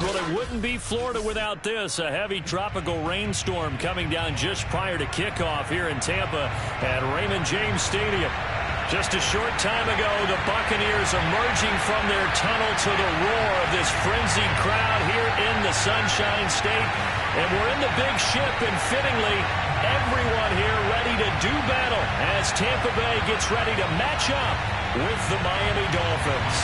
Well, it wouldn't be Florida without this. A heavy tropical rainstorm coming down just prior to kickoff here in Tampa at Raymond James Stadium. Just a short time ago, the Buccaneers emerging from their tunnel to the roar of this frenzied crowd here in the Sunshine State. And we're in the big ship, and fittingly, everyone here ready to do battle as Tampa Bay gets ready to match up with the Miami Dolphins.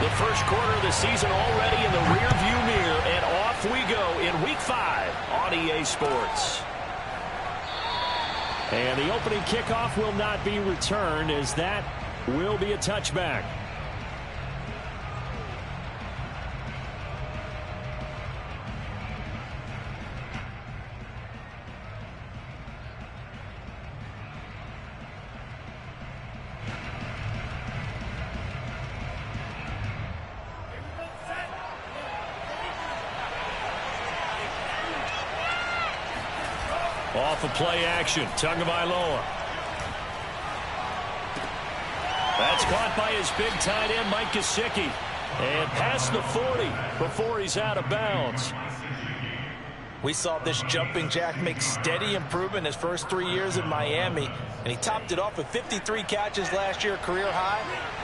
The first quarter of the season already in the rearview mirror, and off we go in Week 5 on EA Sports. And the opening kickoff will not be returned, as that will be a touchback. Off of play action, Tagovailoa. That's caught by his big tight end, Mike Gesicki. And past the 40 before he's out of bounds. We saw this jumping jack make steady improvement his first 3 years in Miami. And he topped it off with 53 catches last year, career high.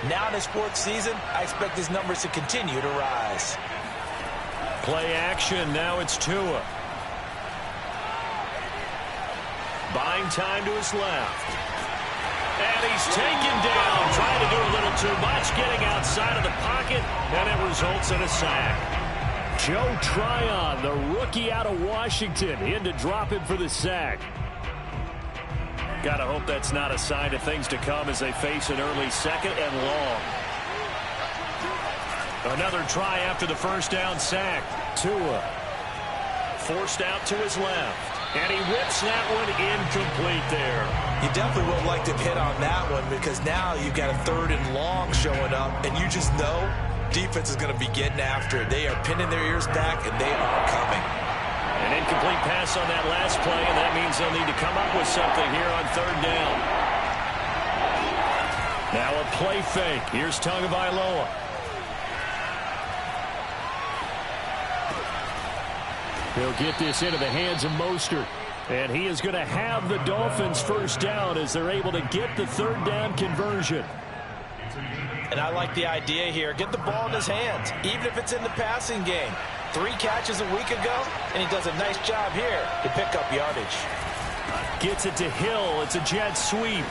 Now in his 4th season, I expect his numbers to continue to rise. Play action, now it's Tua. Buying time to his left. And he's taken down, trying to do a little too much, getting outside of the pocket, and it results in a sack. Joe Tryon, the rookie out of Washington, in to drop him for the sack. Gotta hope that's not a sign of things to come as they face an early second and long. Another try after the first down sack. Tua forced out to his left. And he whips that one incomplete there. You definitely would have liked to hit on that one, because now you've got a 3rd and long showing up, and you just know defense is going to be getting after it. They are pinning their ears back, and they are coming. An incomplete pass on that last play, and that means they'll need to come up with something here on 3rd down. Now a play fake. Here's Tagovailoa. He'll get this into the hands of Mostert. And he is going to have the Dolphins first down as they're able to get the 3rd down conversion. And I like the idea here. Get the ball in his hands, even if it's in the passing game. 3 catches a week ago, and he does a nice job here to pick up yardage. Gets it to Hill. It's a jet sweep.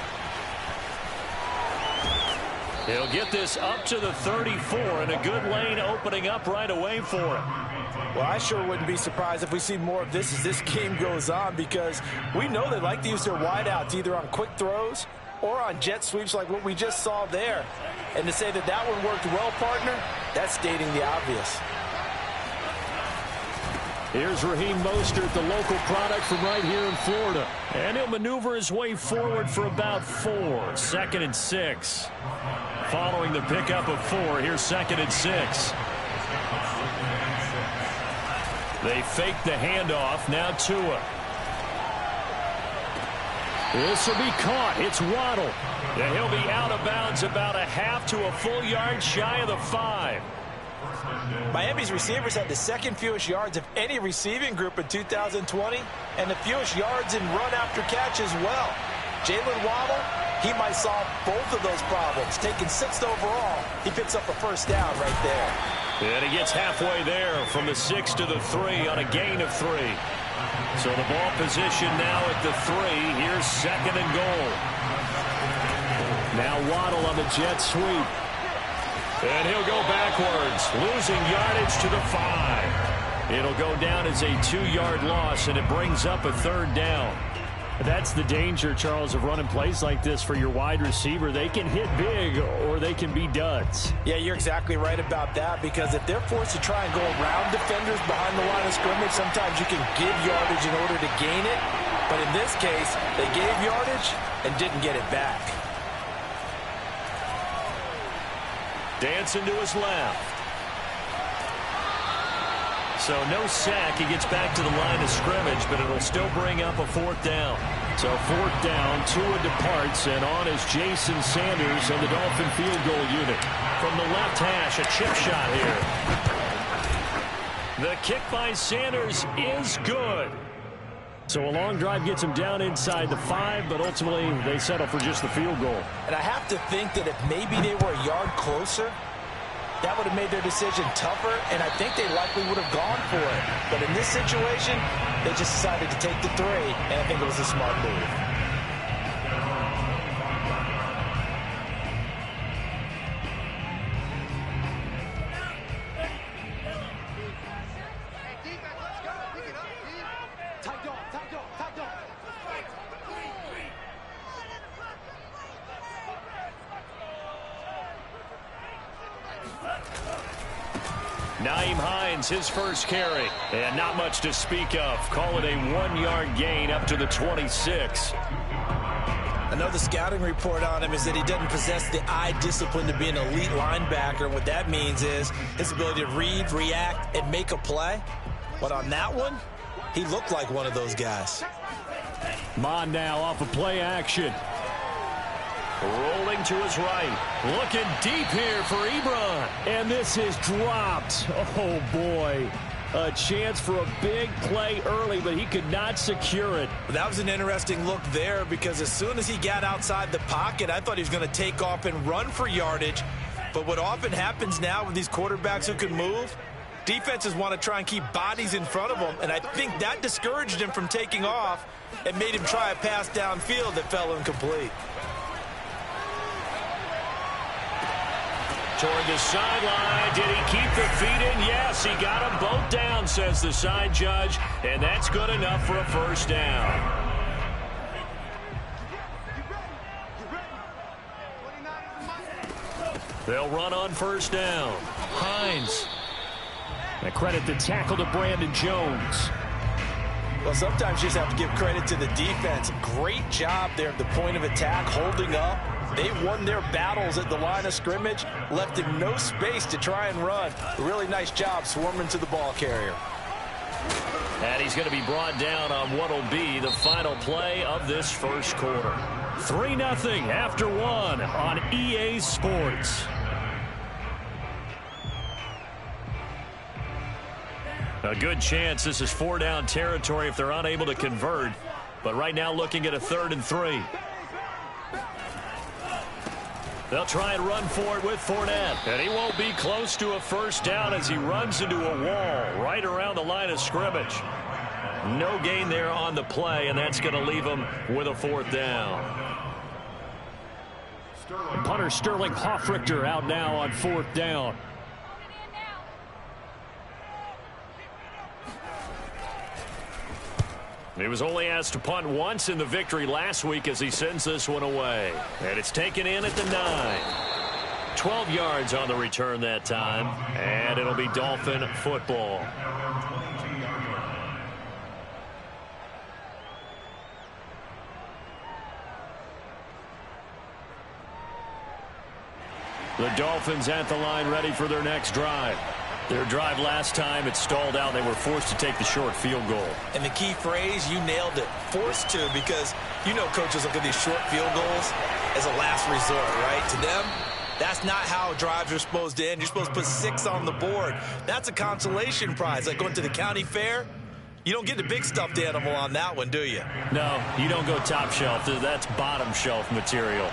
He'll get this up to the 34, and a good lane opening up right away for him. Well, I sure wouldn't be surprised if we see more of this as this game goes on, because we know they like to use their wideouts either on quick throws or on jet sweeps like what we just saw there. And to say that that one worked well, partner, that's stating the obvious. Here's Raheem Mostert, the local product from right here in Florida. And he'll maneuver his way forward for about 4. 2nd and 6. Following the pickup of 4, here's 2nd and 6. They fake the handoff. Now Tua. This will be caught. It's Waddle. And he'll be out of bounds about a half to a full yard shy of the 5. Miami's receivers had the 2nd fewest yards of any receiving group in 2020, and the fewest yards in run after catch as well. Jalen Waddle, he might solve both of those problems. Taking 6th overall, he picks up a first down right there. And he gets halfway there from the 6 to the 3 on a gain of 3. So the ball position now at the 3. Here's 2nd and goal. Now Waddle on the jet sweep. And he'll go backwards, losing yardage to the 5. It'll go down as a 2-yard loss, and it brings up a 3rd down. That's the danger, Charles, of running plays like this for your wide receiver. They can hit big or they can be duds. Yeah, you're exactly right about that, because if they're forced to try and go around defenders behind the line of scrimmage, sometimes you can give yardage in order to gain it. But in this case, they gave yardage and didn't get it back. Dancing to his left. So no sack. He gets back to the line of scrimmage, but it'll still bring up a 4th down. So 4th down, Tua departs, and on is Jason Sanders and the Dolphin field goal unit. From the left hash, a chip shot here. The kick by Sanders is good. So a long drive gets him down inside the 5, but ultimately they settle for just the field goal. And I have to think that if maybe they were a yard closer, that would have made their decision tougher, and I think they likely would have gone for it. But in this situation, they just decided to take the 3, and I think it was a smart move. His first carry, and not much to speak of. Call it a 1-yard gain up to the 26. I know the scouting report on him is that he doesn't possess the eye discipline to be an elite linebacker. What that means is his ability to read, react, and make a play. But on that one, he looked like one of those guys. Mon now off of play action. Rolling to his right. Looking deep here for Ebron. And this is dropped. Oh, boy. A chance for a big play early, but he could not secure it. That was an interesting look there because as soon as he got outside the pocket, I thought he was going to take off and run for yardage. But what often happens now with these quarterbacks who can move, defenses want to try and keep bodies in front of them, and I think that discouraged him from taking off and made him try a pass downfield that fell incomplete. Toward the sideline. Did he keep the feet in? Yes, he got them both down, says the side judge. And that's good enough for a first down. They'll run on first down. Hines. And credit the tackle to Brandon Jones. Well, sometimes you just have to give credit to the defense. Great job there at the point of attack, holding up. They won their battles at the line of scrimmage, left him no space to try and run. A really nice job swarming to the ball carrier. And he's going to be brought down on what will be the final play of this first quarter. 3-0 after 1 on EA Sports. A good chance this is 4-down territory if they're unable to convert. But right now looking at a 3rd and 3. They'll try and run for it with Fournette. And he won't be close to a first down as he runs into a wall right around the line of scrimmage. No gain there on the play, and that's going to leave him with a 4th down. Punter Sterling Hoffrichter out now on 4th down. He was only asked to punt once in the victory last week as he sends this one away. And it's taken in at the 9. 12 yards on the return that time. And it'll be Dolphin football. The Dolphins at the line ready for their next drive. Their drive last time, it stalled out. They were forced to take the short field goal. And the key phrase, you nailed it, forced to, because you know coaches look at these short field goals as a last resort, right? To them, that's not how drives are supposed to end. You're supposed to put 6 on the board. That's a consolation prize, like going to the county fair. You don't get the big stuffed animal on that one, do you? No, you don't go top shelf. That's bottom shelf material.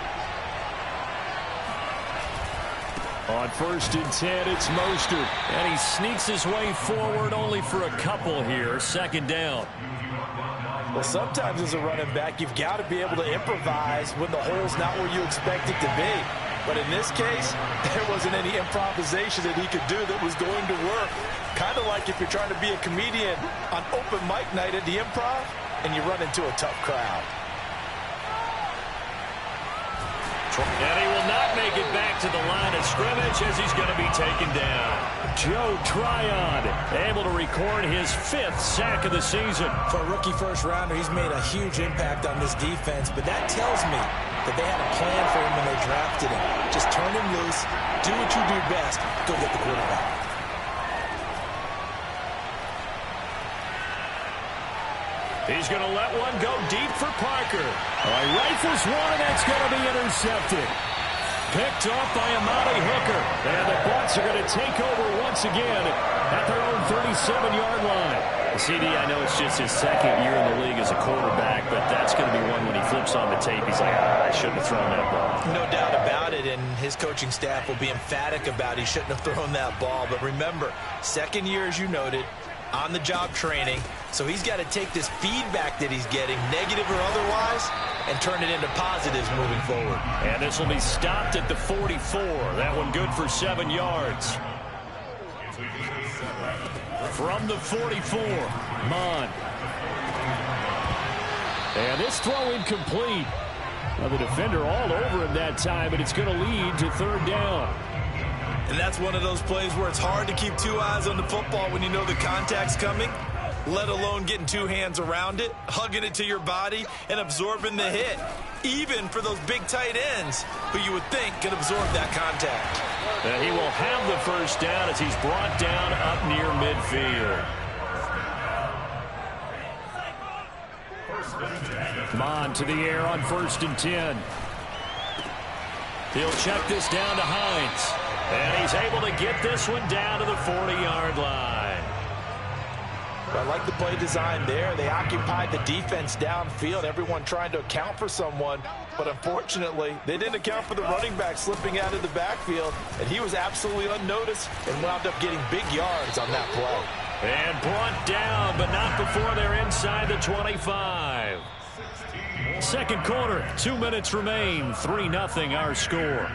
On 1st and 10, it's Mostert. And he sneaks his way forward only for a couple here. 2nd down. Well, sometimes as a running back, you've got to be able to improvise when the hole's not where you expect it to be. But in this case, there wasn't any improvisation that he could do that was going to work. Kind of like if you're trying to be a comedian on open mic night at the Improv and you run into a tough crowd. And he will not make it back to the line of scrimmage as he's going to be taken down. Joe Tryon able to record his 5th sack of the season. For a rookie first-rounder, he's made a huge impact on this defense, but that tells me that they had a plan for him when they drafted him. Just turn him loose, do what you do best, go get the quarterback. He's going to let one go deep for Parker. Rifles one, and that's going to be intercepted. Picked off by Amani Hooker. And the Bucs are going to take over once again at their own 37-yard line. CD, I know it's just his second year in the league as a quarterback, but that's going to be one when he flips on the tape. He's like, I shouldn't have thrown that ball. No doubt about it, and his coaching staff will be emphatic about he shouldn't have thrown that ball. But remember, second year, as you noted, on-the-job training. So he's got to take this feedback that he's getting, negative or otherwise, and turn it into positives moving forward. And this will be stopped at the 44. That one good for 7 yards. From the 44, Mon. And this throw incomplete. Well, the defender all over him that time, but it's going to lead to third down. And that's one of those plays where it's hard to keep two eyes on the football when you know the contact's coming, let alone getting two hands around it, hugging it to your body, and absorbing the hit, even for those big tight ends who you would think can absorb that contact. And he will have the first down as he's brought down up near midfield. Mon to the air on 1st and 10. He'll check this down to Hines. And he's able to get this one down to the 40-yard line. I like the play design there. They occupied the defense downfield, everyone trying to account for someone. But unfortunately, they didn't account for the running back slipping out of the backfield. And he was absolutely unnoticed and wound up getting big yards on that play. And brought down, but not before they're inside the 25. Second quarter, 2 minutes remain. 3-0 our score.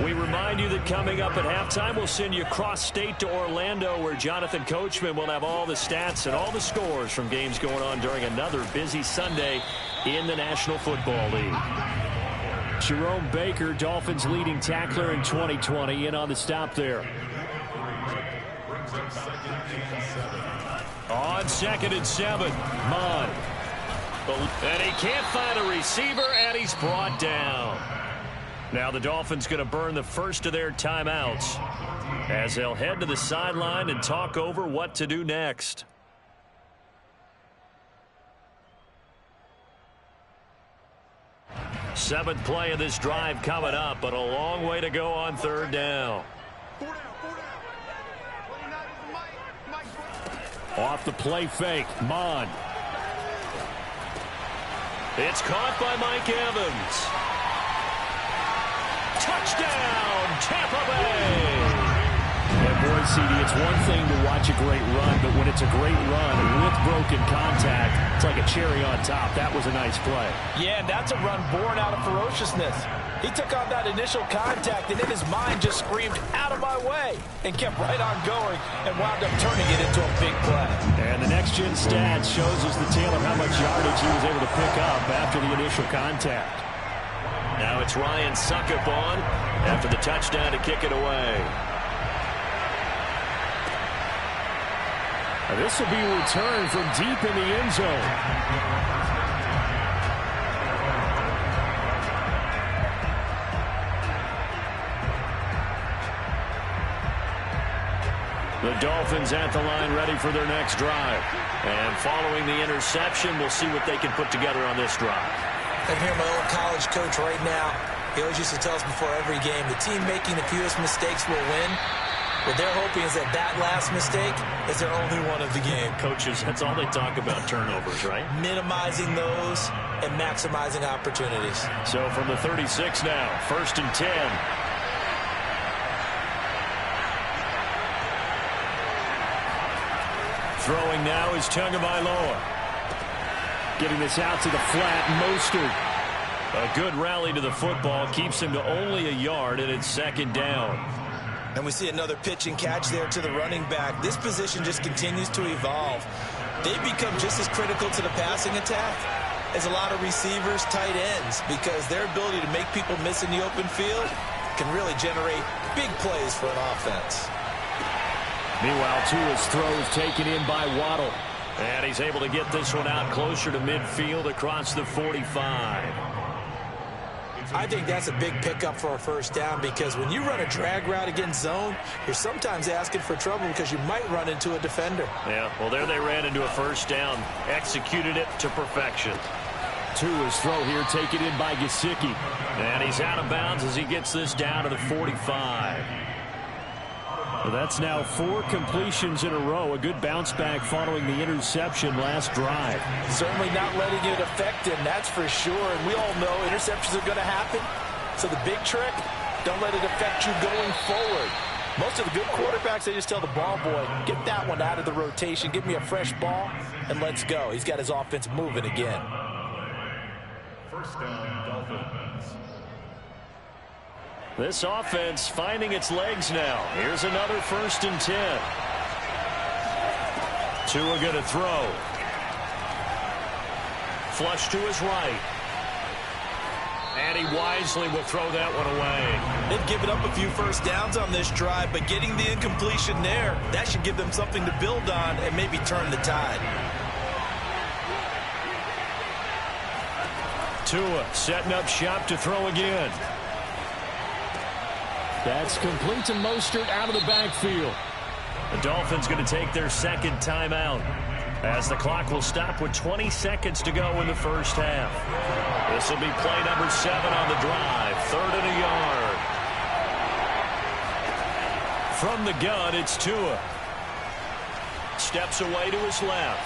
We remind you that coming up at halftime, we'll send you cross-state to Orlando, where Jonathan Coachman will have all the stats and all the scores from games going on during another busy Sunday in the National Football League. Jerome Baker, Dolphins leading tackler in 2020, in on the stop there. On 2nd and 7, Mon. And he can't find a receiver, and he's brought down. Now the Dolphins going to burn the first of their timeouts as they'll head to the sideline and talk over what to do next. Seventh play of this drive coming up, but a long way to go on third down. Off the play fake, Mon. It's caught by Mike Evans. Touchdown, Tampa Bay! And boy, CD, it's one thing to watch a great run, but when it's a great run with broken contact, it's like a cherry on top. That was a nice play. Yeah, and that's a run born out of ferociousness. He took on that initial contact, and in his mind just screamed, out of my way, and kept right on going and wound up turning it into a big play. And the next-gen stats shows us the tale of how much yardage he was able to pick up after the initial contact. Now it's Ryan Suckup on after the touchdown to kick it away. Now this will be a return from deep in the end zone. The Dolphins at the line ready for their next drive. And following the interception, we'll see what they can put together on this drive. I'm here, my old college coach right now. He always used to tell us before every game, the team making the fewest mistakes will win. What they're hoping is that that last mistake is their only one of the game. Coaches, that's all they talk about, turnovers, right? Minimizing those and maximizing opportunities. So from the 36 now, 1st and 10. Throwing now is Tagovailoa. Getting this out to the flat, Mostert. A good rally to the football keeps him to only a yard, and it's 2nd down. And we see another pitch and catch there to the running back. This position just continues to evolve. They become just as critical to the passing attack as a lot of receivers, tight ends, because their ability to make people miss in the open field can really generate big plays for an offense. Meanwhile, Tua's throws taken in by Waddle. And he's able to get this one out closer to midfield across the 45. I think that's a big pickup for a first down because when you run a drag route against zone, you're sometimes asking for trouble because you might run into a defender. Yeah, well, there they ran into a first down, executed it to perfection. Tua's throw here taken in by Gesicki. And he's out of bounds as he gets this down to the 45. Well, that's now 4 completions in a row. A good bounce back following the interception last drive. Certainly not letting it affect him, that's for sure. And we all know interceptions are going to happen. So the big trick, don't let it affect you going forward. Most of the good quarterbacks, they just tell the ball boy, get that one out of the rotation, give me a fresh ball, and let's go. He's got his offense moving again. First down, Dolphins. This offense finding its legs now. Here's another 1st and 10. Tua going to throw. Flush to his right. And he wisely will throw that one away. They've given up a few first downs on this drive, but getting the incompletion there, that should give them something to build on and maybe turn the tide. Tua setting up shop to throw again. That's complete to Mostert out of the backfield. The Dolphins going to take their 2nd timeout as the clock will stop with 20 seconds to go in the first half. This will be play number 7 on the drive. 3rd and a yard. From the gun, it's Tua. Steps away to his left.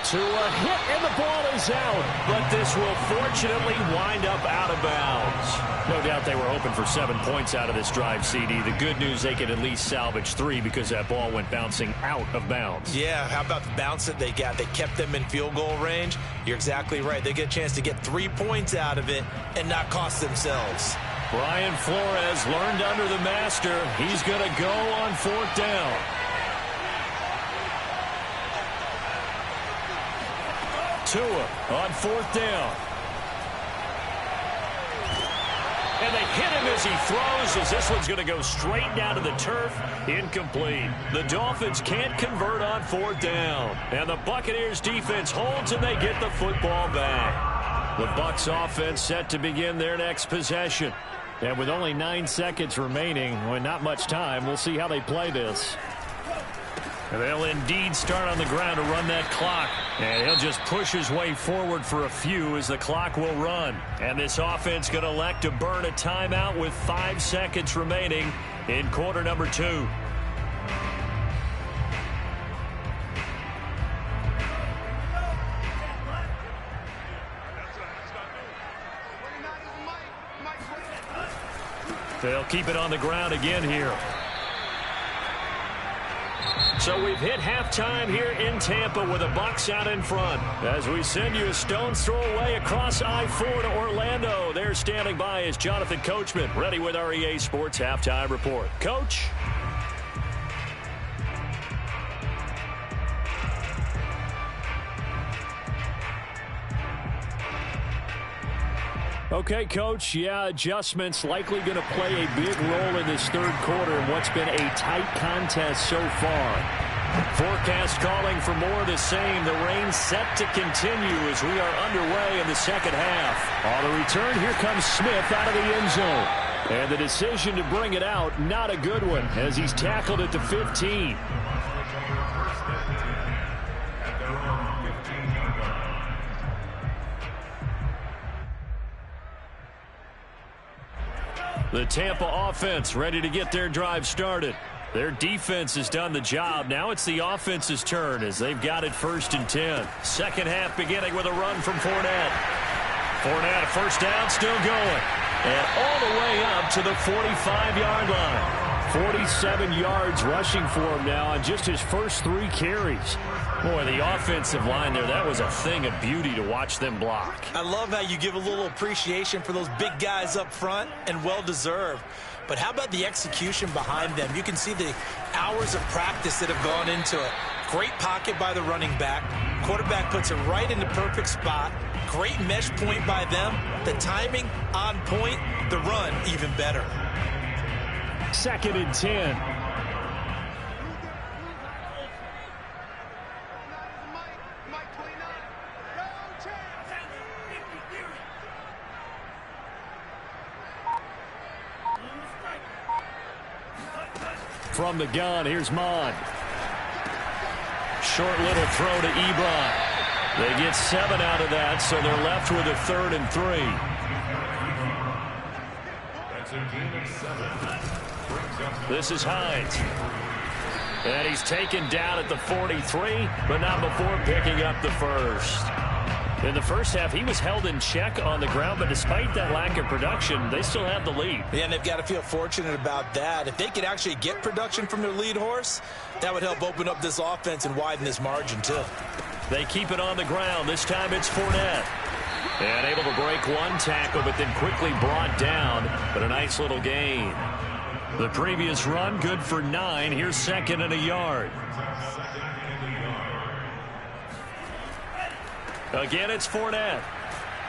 Tua hit, and the ball is out. But this will fortunately wind up out of bounds. No doubt they were hoping for 7 points out of this drive, CD. The good news, they could at least salvage 3 because that ball went bouncing out of bounds. Yeah, how about the bounce that they got? They kept them in field goal range. You're exactly right. They get a chance to get 3 points out of it and not cost themselves. Brian Flores learned under the master. He's going to go on 4th down. Tua on 4th down. And they hit him as he throws, as this one's going to go straight down to the turf. Incomplete. The Dolphins can't convert on 4th down. And the Buccaneers defense holds and they get the football back. The Bucs offense set to begin their next possession. And with only 9 seconds remaining, well, not much time, we'll see how they play this. And they'll indeed start on the ground to run that clock. And he'll just push his way forward for a few as the clock will run. And this offense going to elect to burn a timeout with 5 seconds remaining in quarter number 2. They'll keep it on the ground again here. So we've hit halftime here in Tampa with the Bucs out in front. As we send you a stone's throw away across I-4 to Orlando. There standing by is Jonathan Coachman, ready with our EA Sports Halftime Report. Coach? Okay, Coach, yeah, adjustments likely going to play a big role in this 3rd quarter in what's been a tight contest so far. Forecast calling for more of the same. The rain set to continue as we are underway in the 2nd half. On the return, here comes Smith out of the end zone. And the decision to bring it out, not a good one, as he's tackled at the 15. The Tampa offense ready to get their drive started. Their defense has done the job. Now it's the offense's turn as they've got it 1st and 10. 2nd half beginning with a run from Fournette. Fournette, a first down, still going. And all the way up to the 45-yard line. 47 yards rushing for him now on just his first 3 carries. Boy, the offensive line there, that was a thing of beauty to watch them block. I love how you give a little appreciation for those big guys up front, and well-deserved. But how about the execution behind them? You can see the hours of practice that have gone into it. Great pocket by the running back. Quarterback puts it right in the perfect spot. Great mesh point by them. The timing on point. The run even better. 2nd and 10. from the gun. Here's Mon. Short little throw to Ebron. They get 7 out of that, so they're left with a 3rd and 3. That's a gain of 7. This is Hines. And he's taken down at the 43, but not before picking up the first. In the first half, he was held in check on the ground, but despite that lack of production, they still have the lead. Yeah, and they've got to feel fortunate about that. If they could actually get production from their lead horse, that would help open up this offense and widen this margin, too. They keep it on the ground. This time it's Fournette. And able to break one tackle, but then quickly brought down. But a nice little gain. The previous run, good for 9. Here's 2nd and a yard. Again, it's Fournette.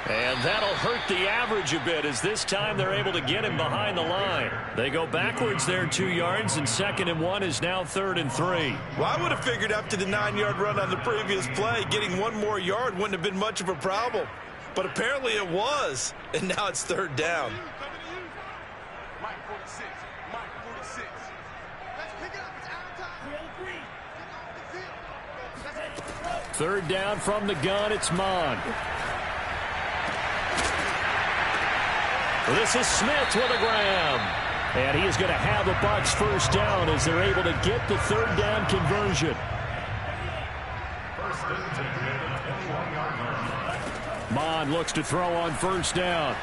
And that'll hurt the average a bit, as this time they're able to get him behind the line. They go backwards there 2 yards, and 2nd and 1 is now 3rd and 3. Well, I would have figured after the 9-yard run on the previous play, getting 1 more yard wouldn't have been much of a problem. But apparently it was, and now it's 3rd down. Third down from the gun, it's Mon. This is Smith with a grab. And he is going to have the Bucs first down as they're able to get the 3rd down conversion. Mon looks to throw on first down.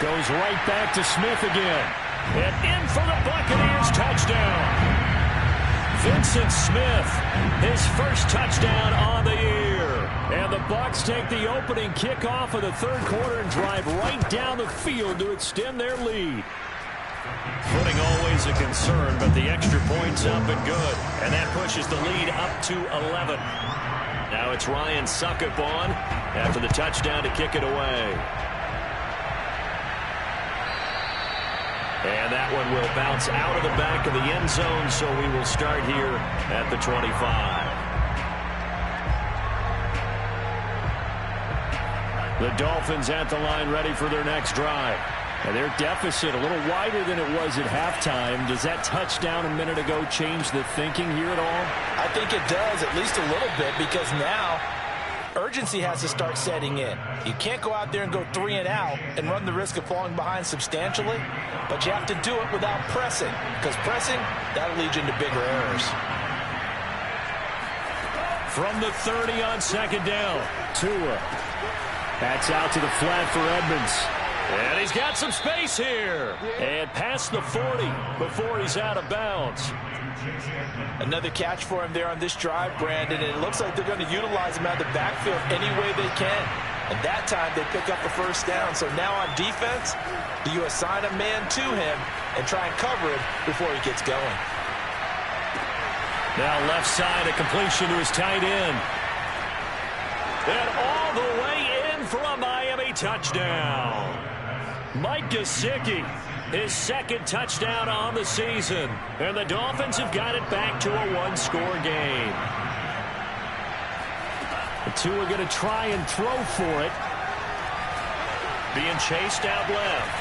Goes right back to Smith again. And in for the Buccaneers, touchdown. Vincent Smith, his first touchdown on the year. And the Bucs take the opening kickoff of the 3rd quarter and drive right down the field to extend their lead. Footing always a concern, but the extra point's up and good. And that pushes the lead up to 11. Now it's Ryan Suckup on after the touchdown to kick it away. And that one will bounce out of the back of the end zone, so we will start here at the 25. The Dolphins at the line ready for their next drive. And their deficit a little wider than it was at halftime. Does that touchdown a minute ago change the thinking here at all? I think it does, at least a little bit, because now urgency has to start setting in. You can't go out there and go 3 and out and run the risk of falling behind substantially, but you have to do it without pressing, because pressing, that'll lead you into bigger errors. From the 30 on 2nd down, Tua. That's out to the flat for Edmonds. And he's got some space here. And past the 40 before he's out of bounds. Another catch for him there on this drive, Brandon, and it looks like they're going to utilize him out of the backfield any way they can. And that time they pick up the first down. So now on defense, do you assign a man to him and try and cover him before he gets going? Now left side, a completion to his tight end. And all the way in for a Miami touchdown. Mike Gesicki, his 2nd touchdown on the season. And the Dolphins have got it back to a 1-score game. The two are going to try and throw for it. Being chased out left.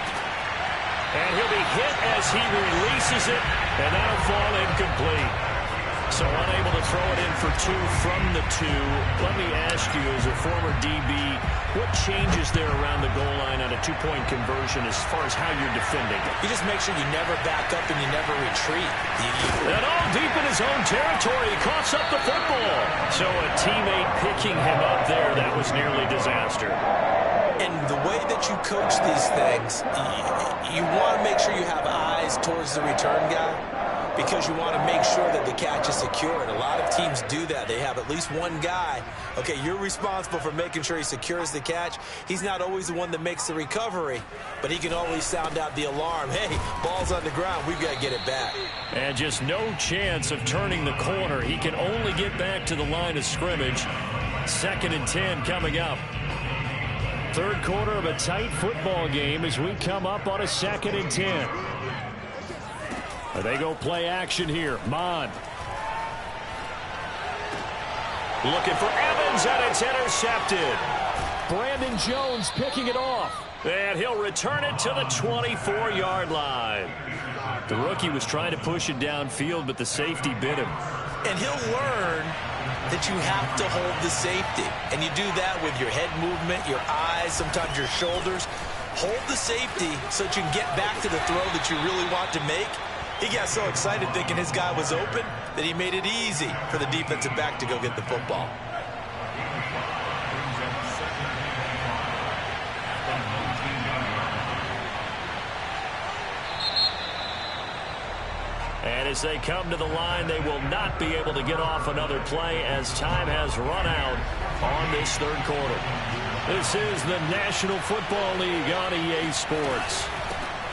And he'll be hit as he releases it. And that'll fall incomplete. So unable to throw it in for 2 from the 2. Let me ask you, as a former DB, what changes there around the goal line on a 2-point conversion as far as how you're defending? You just make sure you never back up and you never retreat. And all deep in his own territory, he coughs up the football. So a teammate picking him up there, that was nearly disaster. And the way that you coach these things, you want to make sure you have eyes towards the return guy, because you want to make sure that the catch is secured. A lot of teams do that. They have at least one guy. Okay, you're responsible for making sure he secures the catch. He's not always the one that makes the recovery, but he can always sound out the alarm. Hey, ball's on the ground. We've got to get it back. And just no chance of turning the corner. He can only get back to the line of scrimmage. 2nd and 10 coming up. 3rd quarter of a tight football game as we come up on a 2nd and 10. They go play action here. Mon. Looking for Evans, and it's intercepted. Brandon Jones picking it off. And he'll return it to the 24-yard line. The rookie was trying to push it downfield, but the safety bit him. And he'll learn that you have to hold the safety. And you do that with your head movement, your eyes, sometimes your shoulders. Hold the safety so that you can get back to the throw that you really want to make. He got so excited thinking his guy was open that he made it easy for the defensive back to go get the football. And as they come to the line, they will not be able to get off another play as time has run out on this third quarter. This is the National Football League on EA Sports.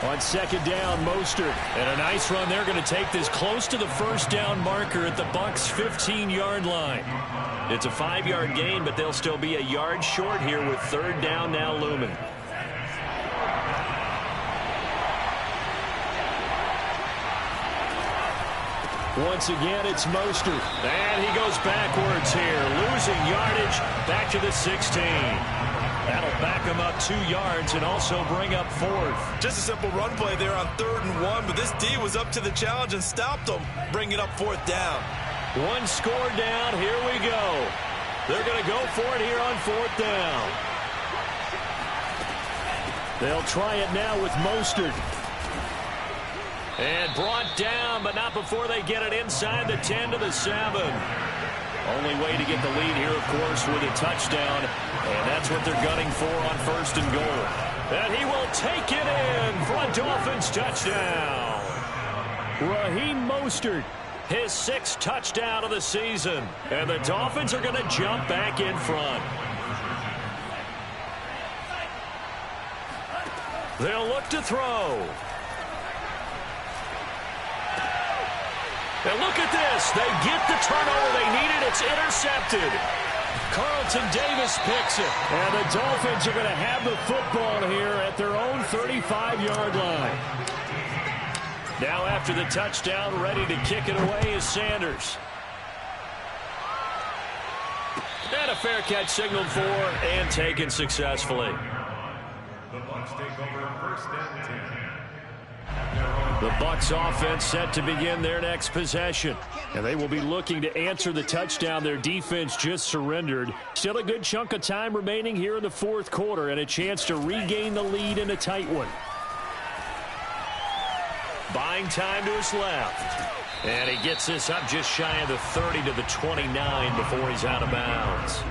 On second down, Mostert. And a nice run. They're going to take this close to the first down marker at the Bucs' 15-yard line. It's a 5-yard gain, but they'll still be a yard short here with third down now looming. Once again, it's Mostert. And he goes backwards here, losing yardage back to the 16. That'll back him up 2 yards and also bring up fourth. Just a simple run play there on 3rd and 1, but this D was up to the challenge and stopped him, bringing up 4th down. One score down. Here we go. They're going to go for it here on 4th down. They'll try it now with Mostert. And brought down, but not before they get it inside the 10 to the 7. Only way to get the lead here, of course, with a touchdown. And that's what they're gunning for on 1st and goal. And he will take it in for a Dolphins touchdown. Raheem Mostert, his 6th touchdown of the season. And the Dolphins are going to jump back in front. They'll look to throw. And look at this. They get the turnover they needed. It's intercepted. Carlton Davis picks it. And the Dolphins are going to have the football here at their own 35-yard line. Now after the touchdown, ready to kick it away is Sanders. And a fair catch signaled for and taken successfully. The Bucs take over 1st and 10. The Bucs offense set to begin their next possession. And they will be looking to answer the touchdown their defense just surrendered. Still a good chunk of time remaining here in the 4th quarter and a chance to regain the lead in a tight one. Buying time to his left. And he gets this up just shy of the 30 to the 29 before he's out of bounds.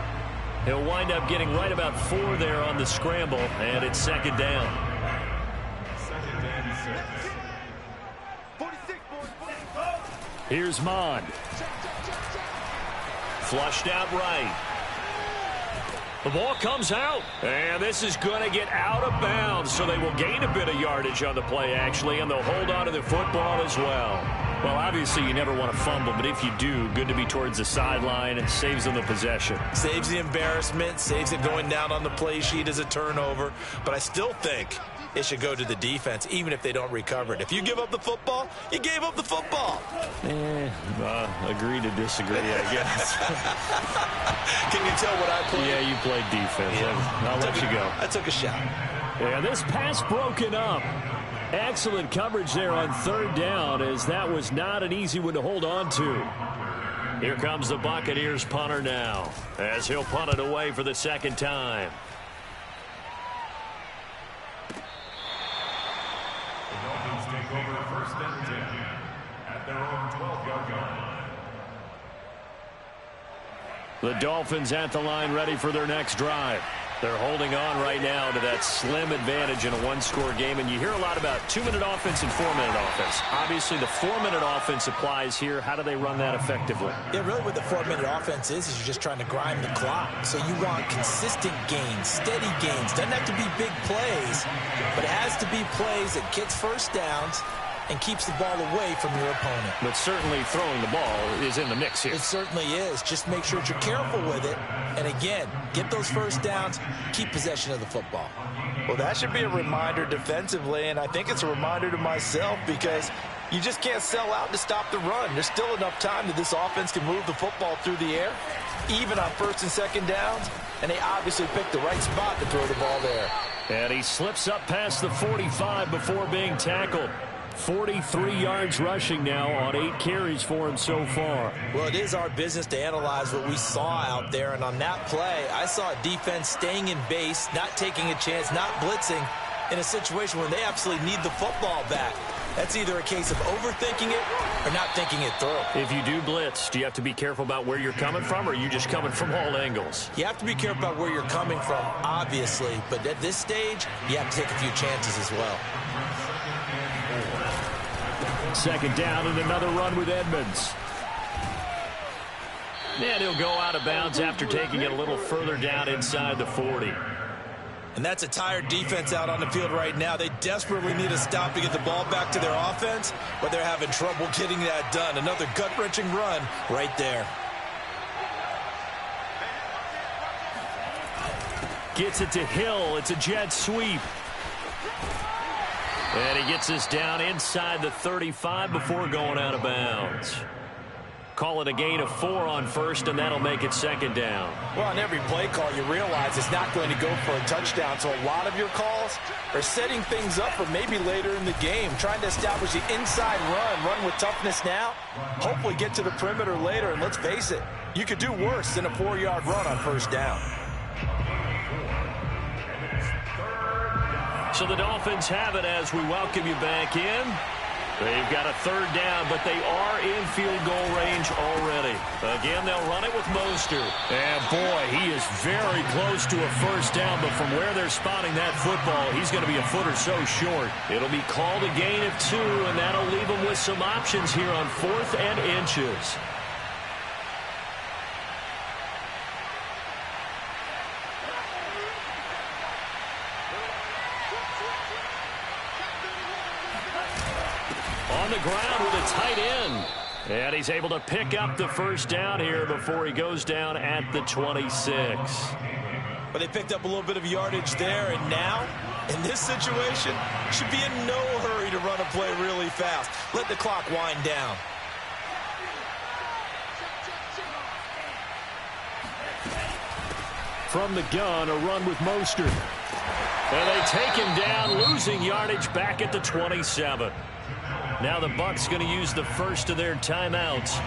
He'll wind up getting right about 4 there on the scramble, and it's 2nd down. Here's Mond. Flushed out right. The ball comes out. And this is going to get out of bounds, so they will gain a bit of yardage on the play, actually, and they'll hold on to the football as well. Well, obviously, you never want to fumble, but if you do, good to be towards the sideline. It saves them the possession. Saves the embarrassment, saves it going down on the play sheet as a turnover. But I still think it should go to the defense, even if they don't recover it. If you give up the football, you gave up the football. Agree to disagree, I guess. Can you tell what I played? Yeah, you played defense. Yeah. I'll let you go. I took a shot. Yeah, this pass broken up. Excellent coverage there on 3rd down, as that was not an easy one to hold on to. Here comes the Buccaneers punter now, as he'll punt it away for the 2nd time. The Dolphins take over 1st and 10 at their own 12-yard line. The Dolphins at the line, ready for their next drive. They're holding on right now to that slim advantage in a one-score game. And you hear a lot about 2-minute offense and 4-minute offense. Obviously, the 4-minute offense applies here. How do they run that effectively? Yeah, really what the 4-minute offense is you're just trying to grind the clock. So you want consistent gains, steady gains. Doesn't have to be big plays, but it has to be plays that gets first downs and keeps the ball away from your opponent. But certainly throwing the ball is in the mix here. It certainly is. Just make sure that you're careful with it. And again, get those first downs, keep possession of the football. Well, that should be a reminder defensively, and I think it's a reminder to myself because you just can't sell out to stop the run. There's still enough time that this offense can move the football through the air, even on 1st and 2nd downs, and they obviously picked the right spot to throw the ball there. And he slips up past the 45 before being tackled. 43 yards rushing now on 8 carries for him so far. Well, it is our business to analyze what we saw out there. And on that play, I saw a defense staying in base, not taking a chance, not blitzing in a situation where they absolutely need the football back. That's either a case of overthinking it or not thinking it through. If you do blitz, do you have to be careful about where you're coming from, or are you just coming from all angles? You have to be careful about where you're coming from, obviously. But at this stage, you have to take a few chances as well. Second down and another run with Edmonds. And he'll go out of bounds after taking it a little further down inside the 40. And that's a tired defense out on the field right now. They desperately need a stop to get the ball back to their offense, but they're having trouble getting that done. Another gut-wrenching run right there. Gets it to Hill. It's a jet sweep. And he gets us down inside the 35 before going out of bounds. Call it a gain of 4 on first, and that'll make it second down. Well, on every play call, you realize it's not going to go for a touchdown. So a lot of your calls are setting things up for maybe later in the game, trying to establish the inside run with toughness now, hopefully get to the perimeter later. And let's face it, you could do worse than a 4-yard run on first down. So the Dolphins have it as we welcome you back in. They've got a third down, but they are in field goal range already. Again, they'll run it with Mostert. And boy, he is very close to a first down, but from where they're spotting that football, he's going to be a foot or so short. It'll be called a gain of 2, and that'll leave them with some options here on 4th and inches. On the ground with a tight end. And he's able to pick up the first down here before he goes down at the 26. But they picked up a little bit of yardage there, and now, in this situation, should be in no hurry to run a play really fast. Let the clock wind down. From the gun, a run with Mostert. And they take him down, losing yardage back at the 27. Now the Bucs going to use the first of their timeouts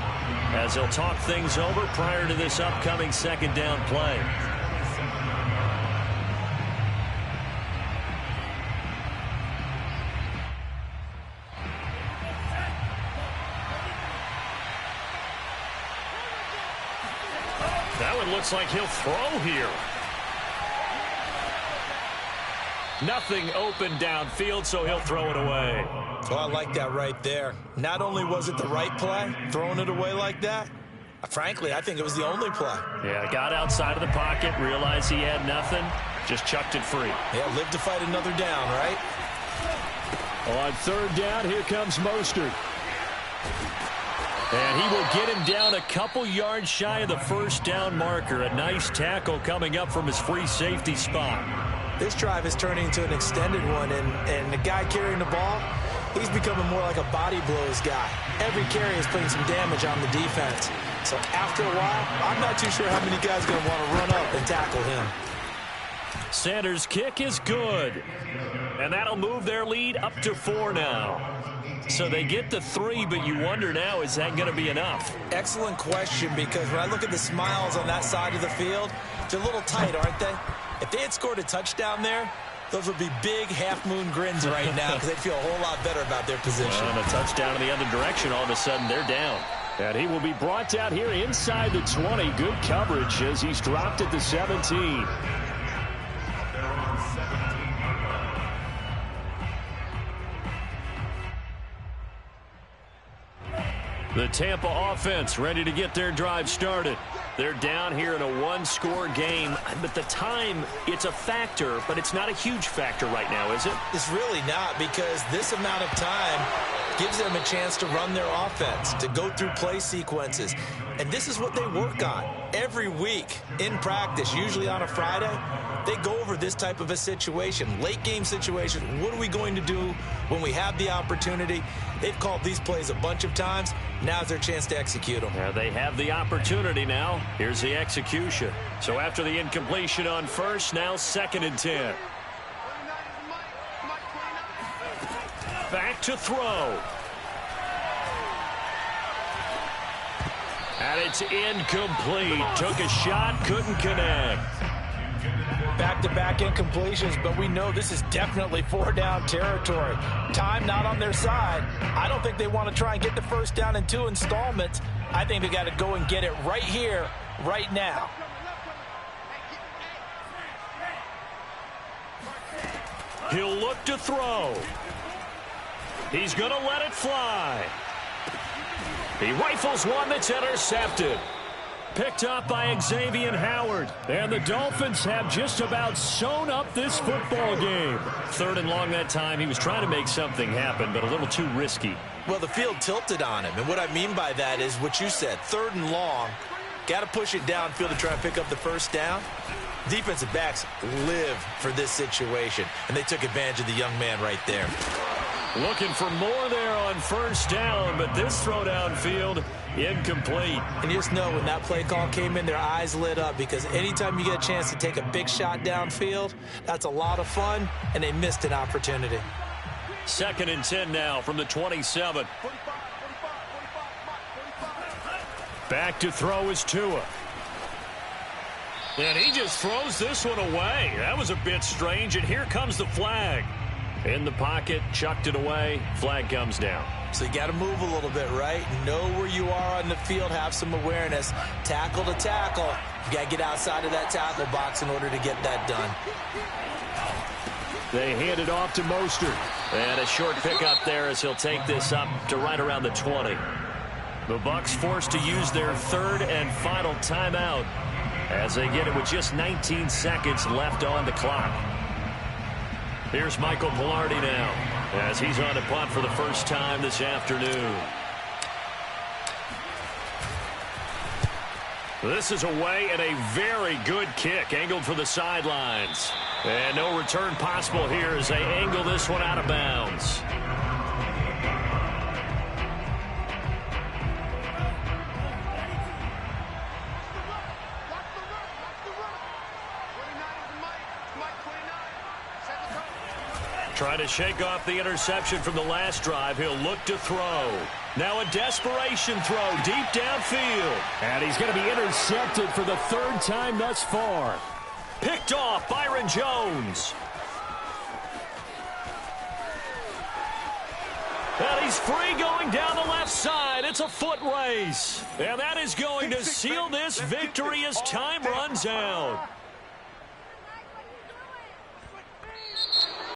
as they'll talk things over prior to this upcoming second down play. That one looks like he'll throw here. Nothing open downfield, so he'll throw it away. Oh, I like that right there. Not only was it the right play, throwing it away like that, frankly, I think it was the only play. Yeah, got outside of the pocket, realized he had nothing, just chucked it free. Yeah, live to fight another down, right? On third down, here comes Mostert. And he will get him down a couple yards shy of the first down marker. A nice tackle coming up from his free safety spot. This drive is turning into an extended one, and the guy carrying the ball, he's becoming more like a body blows guy. Every carry is putting some damage on the defense. So after a while, I'm not too sure how many guys are going to want to run up and tackle him. Sanders' kick is good. And that'll move their lead up to 4 now. So they get the 3, but you wonder now, is that going to be enough? Excellent question, because when I look at the smiles on that side of the field, they're a little tight, aren't they? If they had scored a touchdown there, those would be big half-moon grins right now because they'd feel a whole lot better about their position. And a touchdown in the other direction, all of a sudden they're down. And he will be brought down here inside the 20. Good coverage as he's dropped at the 17. The Tampa offense ready to get their drive started. They're down here in a one-score game. But the time, it's a factor, but it's not a huge factor right now, is it? It's really not, because this amount of time gives them a chance to run their offense, to go through play sequences. And this is what they work on every week in practice, usually on a Friday. They go over this type of a situation, late game situation. What are we going to do when we have the opportunity? They've called these plays a bunch of times. Now's their chance to execute them. Yeah, they have the opportunity now. Here's the execution. So after the incompletion on first, now 2nd and 10. Back to throw. And it's incomplete. Took a shot, couldn't connect. Back-to-back incompletions, but we know this is definitely four-down territory. Time not on their side. I don't think they want to try and get the first down in 2 installments. I think they got to go and get it right here, right now. He'll look to throw. He's going to let it fly. He rifles one that's intercepted. Picked up by Xavier Howard. And the Dolphins have just about sewn up this football game. 3rd and long that time. He was trying to make something happen, but a little too risky. Well, the field tilted on him. And what I mean by that is what you said. 3rd and long. Got to push it downfield to try and pick up the first down. Defensive backs live for this situation. And they took advantage of the young man right there. Looking for more there on first down, but this throw downfield, incomplete. And you just know when that play call came in, their eyes lit up, because anytime you get a chance to take a big shot downfield, that's a lot of fun, and they missed an opportunity. 2nd and 10 now from the 27. Back to throw is Tua. And he just throws this one away. That was a bit strange, and here comes the flag. In the pocket, chucked it away, flag comes down. So you got to move a little bit, right? Know where you are on the field, have some awareness. Tackle to tackle. You got to get outside of that tackle box in order to get that done. They hand it off to Mostert. And a short pickup there as he'll take this up to right around the 20. The Bucs forced to use their 3rd and final timeout as they get it with just 19 seconds left on the clock. Here's Michael Pilardi now as he's on to punt for the first time this afternoon. This is away and a very good kick angled for the sidelines. And no return possible here as they angle this one out of bounds. Trying to shake off the interception from the last drive. He'll look to throw. Now a desperation throw deep downfield. And he's going to be intercepted for the 3rd time thus far. Picked off Byron Jones. And he's free going down the left side. It's a foot race. And that is going to seal this victory as time runs out.